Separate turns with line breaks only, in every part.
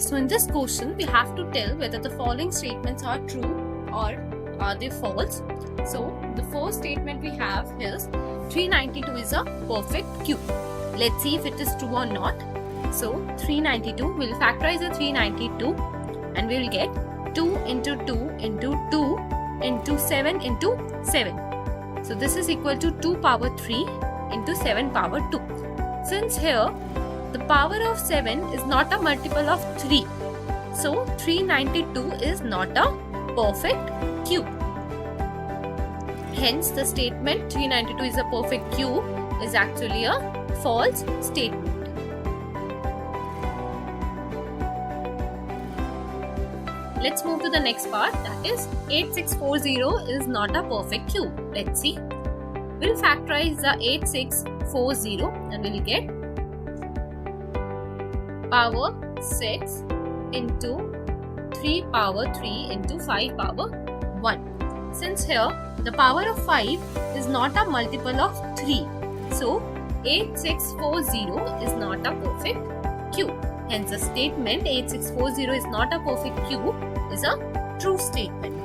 So in this question, we have to tell whether the following statements are true or are they false. So the first statement we have is 392 is a perfect cube. Let's see if it is true or not. So 392, we will factorize the 392 and we will get 2 into 2 into 2 into 7 into 7. So this is equal to 2 power 3 into 7 power 2. Since here the power of 7 is not a multiple of 3, so 392 is not a perfect cube. Hence the statement 392 is a perfect cube is actually a false statement. Let's move to the next part, that is 8640 is not a perfect cube. Let's see. We'll factorize the 8640 and we'll get power 6 into 3 power 3 into 5 power 1. Since here the power of 5 is not a multiple of 3, so 8640 is not a perfect cube. Hence the statement 8640 is not a perfect cube is a true statement.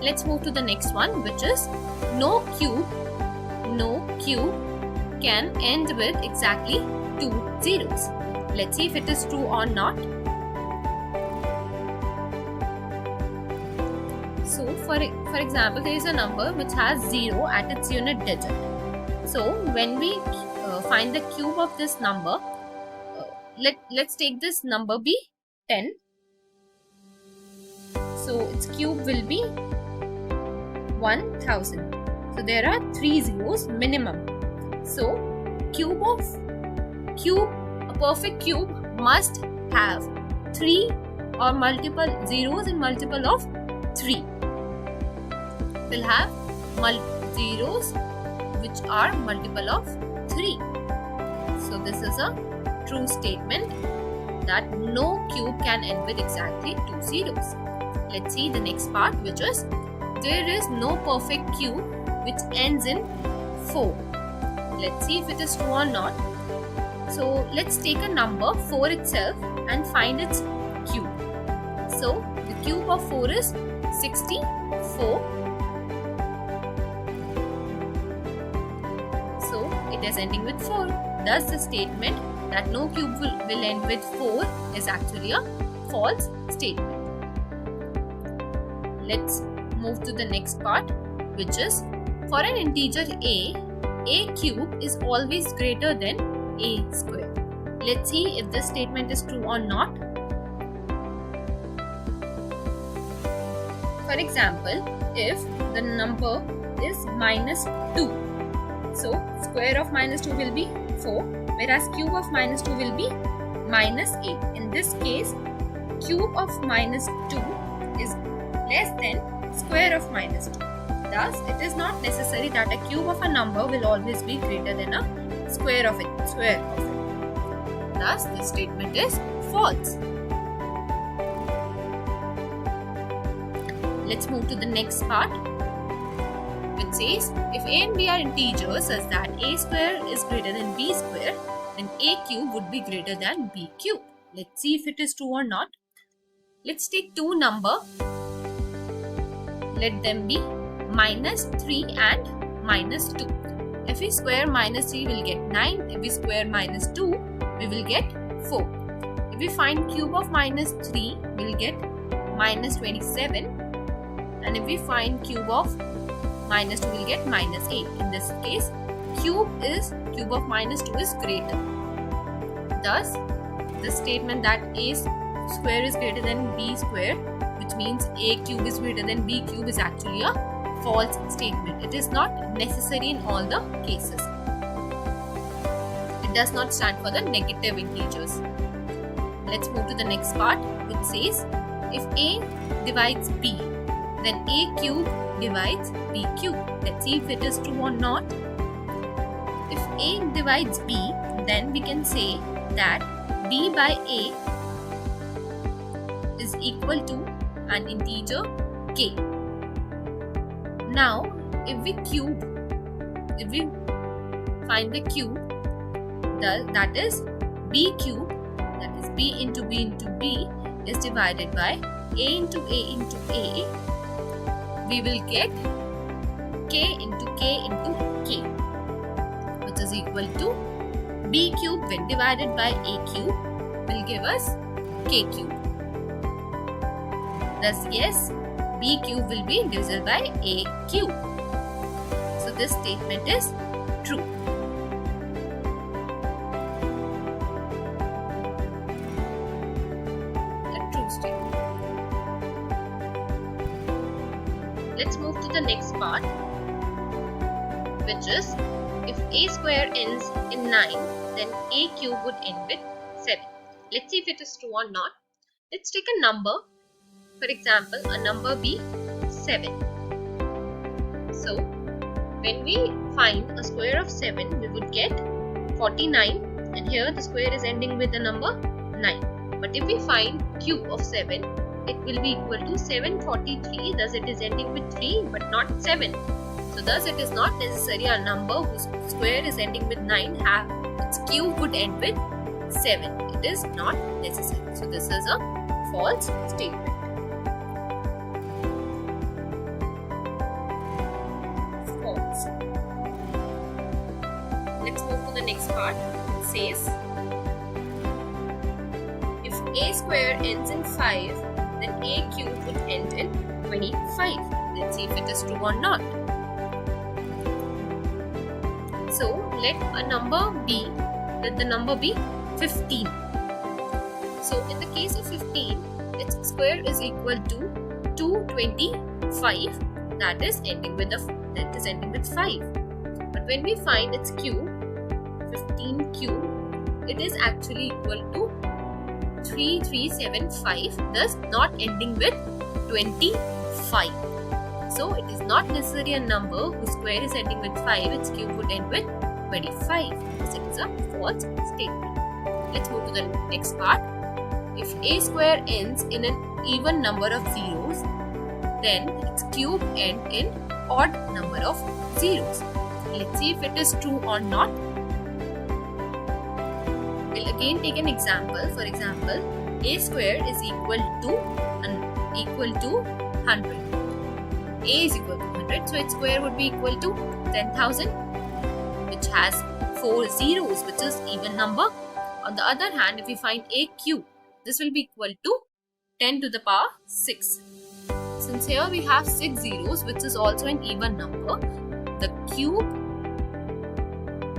Let's move to the next one, which is no cube can end with exactly 2 zeros. Let's see if it is true or not. So for example, there is a number which has 0 at its unit digit. So when we find the cube of this number, let's take this number be 10. So its cube will be 1000. So there are 3 zeros minimum. So a perfect cube must have 3 or multiple zeros in multiple of 3. We'll have zeros which are multiple of 3. So this is a true statement that no cube can end with exactly 2 zeros. Let's see the next part, which is there is no perfect cube which ends in 4. Let's see if it is true or not. So let's take a number 4 itself and find its cube. So the cube of 4 is 64. So it is ending with 4. Thus the statement that no cube will end with 4 is actually a false statement. Let's move to the next part, which is for an integer a cube is always greater than a square. Let's see if this statement is true or not. For example, if the number is minus 2, so square of minus 2 will be 4, whereas cube of minus 2 will be minus 8. In this case, cube of minus 2 is less than square of minus 2. Thus, it is not necessary that a cube of a number will always be greater than a square of it. Thus, this statement is false. Let's move to the next part, which says if a and b are integers such that a square is greater than b square, then a cube would be greater than b cube. Let's see if it is true or not. Let's take two numbers. Let them be minus 3 and minus 2. If we square minus 3, we will get 9. If we square minus 2, we will get 4. If we find cube of minus 3, we will get minus 27. And if we find cube of minus 2, we will get minus 8. In this case, cube of minus 2 is greater. Thus, the statement that a square is greater than b square, which means a cube is greater than b cube, is actually a false statement. It is not necessary in all the cases. It does not stand for the negative integers. Let's move to the next part, which says if a divides b, then a cube divides b cube. Let's see if it is true or not. If a divides b, then we can say that b by a is equal to an integer k. Now, if we find the cube that is b cube, that is b into b into b, is divided by a into a into a, we will get k into k into k, which is equal to b cube when divided by a cube will give us k cube. Thus, yes, b cube will be divisible by a cube. So this statement is true. A true statement. Let's move to the next part, which is if a square ends in 9, then a cube would end with 7. Let's see if it is true or not. Let's take a number. For example, a number be 7. So, when we find a square of 7, we would get 49, and here the square is ending with the number 9. But if we find cube of 7, it will be equal to 743, thus it is ending with 3 but not 7. So thus it is not necessary a number whose square is ending with 9 have its cube would end with 7. It is not necessary. So this is a false statement. False. Let's move to the next part. It says if a square ends in 5, then a cube would end in 25. Let's see if it is true or not. So let a number be, let the number be 15. So in the case of 15, its square is equal to 225, that is ending with 5. But when we find its cube, 15 cube, it is actually equal to 3375, thus not ending with 25. So it is not necessarily a number whose square is ending with 5, its cube would end with 25. Thus it is a false statement. Let's move to the next part. If a square ends in an even number of zeros, then its cube ends in odd number of zeros. Let's see if it is true or not. We'll again take an example. For example, a square is equal to 100. A is equal to 100, so its square would be equal to 10,000, which has 4 zeros, which is even number. On the other hand, if we find a cube, this will be equal to 10 to the power 6. Since here we have 6 zeros, which is also an even number, the cube,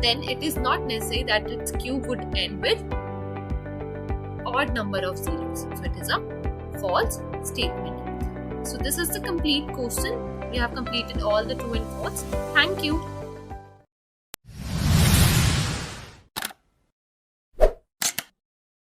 then it is not necessary that its cube would end with odd number of zeros. So it is a false statement. So this is the complete question. We have completed all the true and false. Thank you.